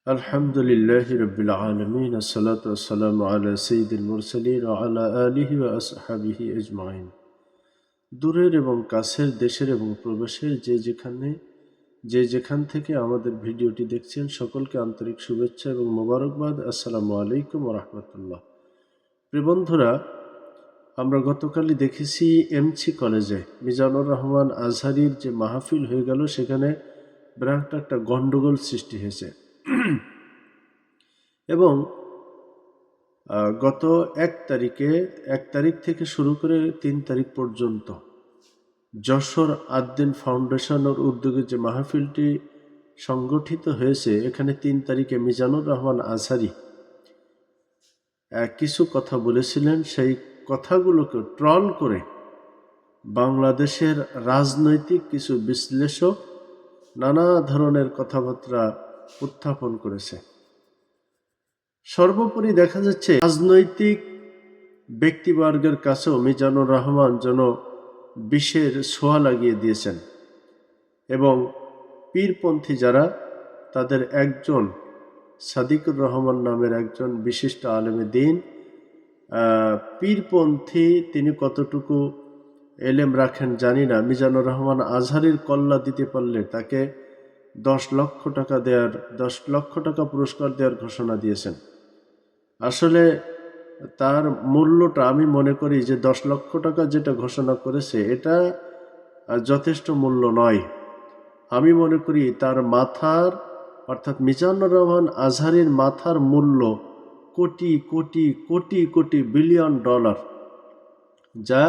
আলহামদুলিল্লাহি রাব্বিল আলামিন আসসালাতু ওয়াসসালামু আলা সাইয়্যিদিল মুরসালিন ওয়া আলা আলিহি ওয়া আসহাবিহি আজমাইন। দূরের এবং কাছের, দেশের এবং প্রবাসের যে যেখান থেকে আমাদের ভিডিওটি দেখছেন সকলকে আন্তরিক শুভেচ্ছা এবং মোবারকবাদ। আসসালামু আলাইকুম ওয়া রাহমাতুল্লাহ। প্রিয় বন্ধুরা, আমরা গতকালই দেখেছি এমসি কলেজে মিজানুর রহমান আজহারীর যে মাহফিল হয়ে গেল, সেখানে বিরাট একটা গন্ডগোল সৃষ্টি হয়েছে এবং গত এক তারিখ থেকে শুরু করে ৩ তারিখ পর্যন্ত যশোর আদ্দিন ফাউন্ডেশনের উদ্যোগে যে মাহফিলটি সংগঠিত হয়েছে, এখানে ৩ তারিখে মিজানুর রহমান আজহারী কিছু কথা বলেছিলেন। সেই কথাগুলোকে ট্রল করে বাংলাদেশের রাজনৈতিক কিছু বিশ্লেষক নানা ধরনের কথাবার্তা উত্থাপন করেছে। সর্বোপরি দেখা যাচ্ছে রাজনৈতিক ব্যক্তিবর্গের কাছেও মিজানুর রহমান যেন বিষের ছোঁয়া লাগিয়ে দিয়েছেন এবং পীরপন্থী যারা, তাদের একজন সাদিকুর রহমান নামের একজন বিশিষ্ট আলেমে দিন, পীরপন্থী, তিনি কতটুকু এলেম রাখেন জানি না, মিজানুর রহমান আজহারীর কল্লা দিতে পারলে তাকে 10 লক্ষ টাকা পুরস্কার দেওয়ার ঘোষণা দিয়েছেন। আসলে তার মূল্যটা আমি মনে করি যে 10 লক্ষ টাকা যেটা ঘোষণা করেছে এটা যথেষ্ট মূল্য নয়। আমি মনে করি তার মাথার, অর্থাৎ মিজানুর রহমান আজহারীর মাথার মূল্য কোটি কোটি কোটি কোটি বিলিয়ন ডলার, যা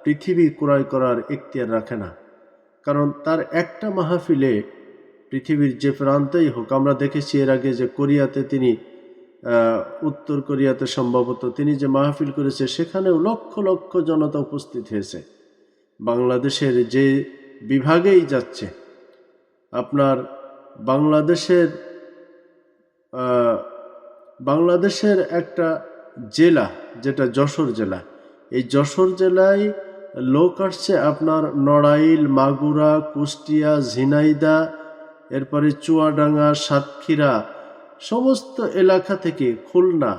পৃথিবী ক্রয় করার এখতিয়ার রাখে না। কারণ তার একটা মাহফিলে পৃথিবীর যে প্রান্তেই হোক, আমরা দেখেছি এর আগে যে কোরিয়াতে তিনি, উত্তর কোরিয়াতে সম্ভবত তিনি যে মাহফিল করেছে, সেখানেও লক্ষ লক্ষ জনতা উপস্থিত হয়েছে। বাংলাদেশের যে বিভাগেই যাচ্ছে, আপনার বাংলাদেশের একটা জেলা যেটা যশোর জেলা, এই যশোর জেলায় লোক আসছে আপনার নড়াইল, মাগুরা, কুষ্টিয়া, ঝিনাইদহ, এরপরে চুয়াডাঙ্গা, সাতক্ষীরা, সমস্ত এলাকা থেকে, খুলনা,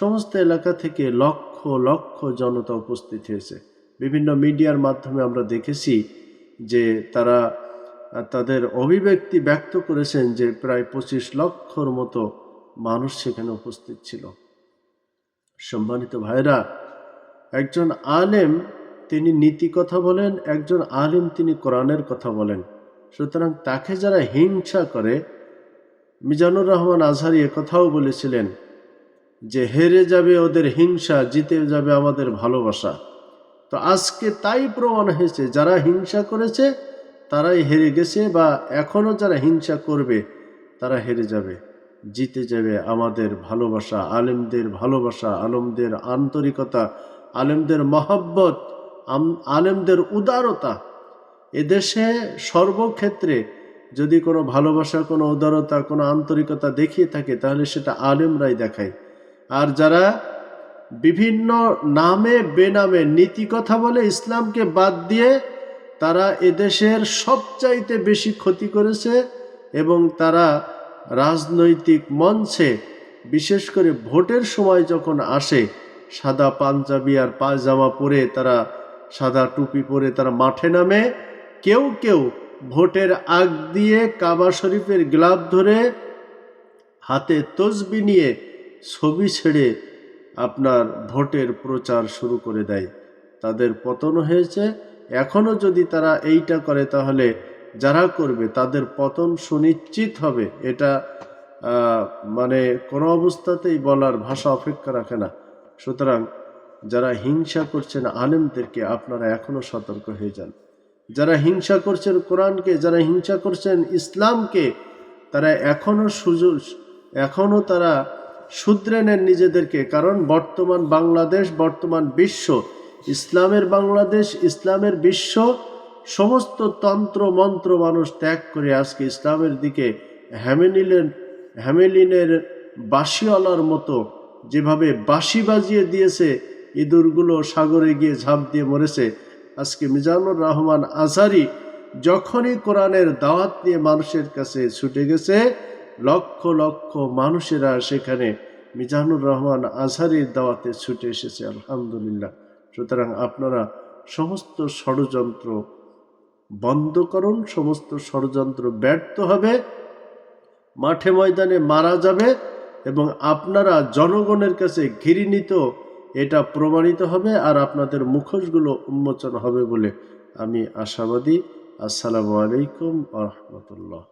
সমস্ত এলাকা থেকে লক্ষ লক্ষ জনতা উপস্থিত হয়েছে। বিভিন্ন মিডিয়ার মাধ্যমে আমরা দেখেছি যে তারা তাদের অভিব্যক্তি ব্যক্ত করেছেন যে প্রায় 25 লক্ষর মতো মানুষ সেখানে উপস্থিত ছিল। সম্মানিত ভাইরা, একজন আলেম তিনি নীতি কথা বলেন, একজন আলেম তিনি কোরআনের কথা বলেন। সুতরাং তাকে যারা হিংসা করে, মিজানুর রহমান আজহারী কথাও বলেছিলেন যে হেরে যাবে ওদের হিংসা, জিতে যাবে আমাদের ভালোবাসা। তো আজকে তাই প্রমাণ হয়েছে, যারা হিংসা করেছে তারাই হেরে গেছে, বা এখনো যারা হিংসা করবে তারা হেরে যাবে, জিতে যাবে আমাদের ভালোবাসা, আলেমদের ভালোবাসা, আলেমদের আন্তরিকতা, আলেমদের মহব্বত, আলেমদের উদারতা। এদেশে সর্বক্ষেত্রে যদি কোনো ভালোবাসা, কোনো উদারতা, কোনো আন্তরিকতা দেখিয়ে থাকে, তাহলে সেটা আলেমরাই দেখায়। আর যারা বিভিন্ন নামে বেনামে নীতি কথা বলে, ইসলামকে বাদ দিয়ে, তারা এদেশের সবচাইতে বেশি ক্ষতি করেছে। এবং তারা রাজনৈতিক মঞ্চে, বিশেষ করে ভোটের সময় যখন আসে, সাদা পাঞ্জাবি আর পায়জামা পরে, তারা সাদা টুপি পরে তারা মাঠে নামে। কেউ কেউ ভোটের আগ দিয়ে কাবা শরীফের গ্লাভ ধরে, হাতে তসবি নিয়ে ছবি ছেড়ে আপনার ভোটের প্রচার শুরু করে দেয়। তাদের পতন হয়েছে। এখনো যদি তারা এইটা করে, তাহলে যারা করবে তাদের পতন সুনিশ্চিত হবে। এটা মানে কোনো অবস্থাতেই বলার ভাষা অপেক্ষা রাখে না। সুতরাং যারা হিংসা করছেন আলেমদেরকে, আপনারা এখনো সতর্ক হয়ে যান। যারা হিংসা করছেন কোরআনকে, যারা হিংসা করছেন ইসলামকে, তারা এখনো তারা শুধরে নেন নিজেদেরকে। কারণ বর্তমান বাংলাদেশ, বর্তমান বিশ্ব ইসলামের বাংলাদেশ, ইসলামের বিশ্ব। সমস্ত তন্ত্র মন্ত্র মানুষ ত্যাগ করে আজকে ইসলামের দিকে হ্যামেলিনের বাঁশিওয়ালার মতো যেভাবে বাঁশি বাজিয়ে দিয়েছে, ইঁদুরগুলো সাগরে গিয়ে ঝাঁপ দিয়ে মরেছে। আজকে মিজানুর রহমান আজহারী যখনই কোরআনের দাওয়াত নিয়ে মানুষের কাছে ছুটে গেছে, লক্ষ লক্ষ মানুষেরা সেখানে মিজানুর রহমান আজহারির দাওয়াতে ছুটে এসেছে, আলহামদুলিল্লাহ। সুতরাং আপনারা সমস্ত ষড়যন্ত্র বন্ধ করুন, সমস্ত ষড়যন্ত্র ব্যর্থ হবে, মাঠে ময়দানে মারা যাবে এবং আপনারা জনগণের কাছে ঘৃণিত এটা প্রমাণিত হবে, আর আপনাদের মুখোশগুলো উন্মোচন হবে বলে আমি আশাবাদী। আসসালামু আলাইকুম ওয়া রাহমাতুল্লাহ।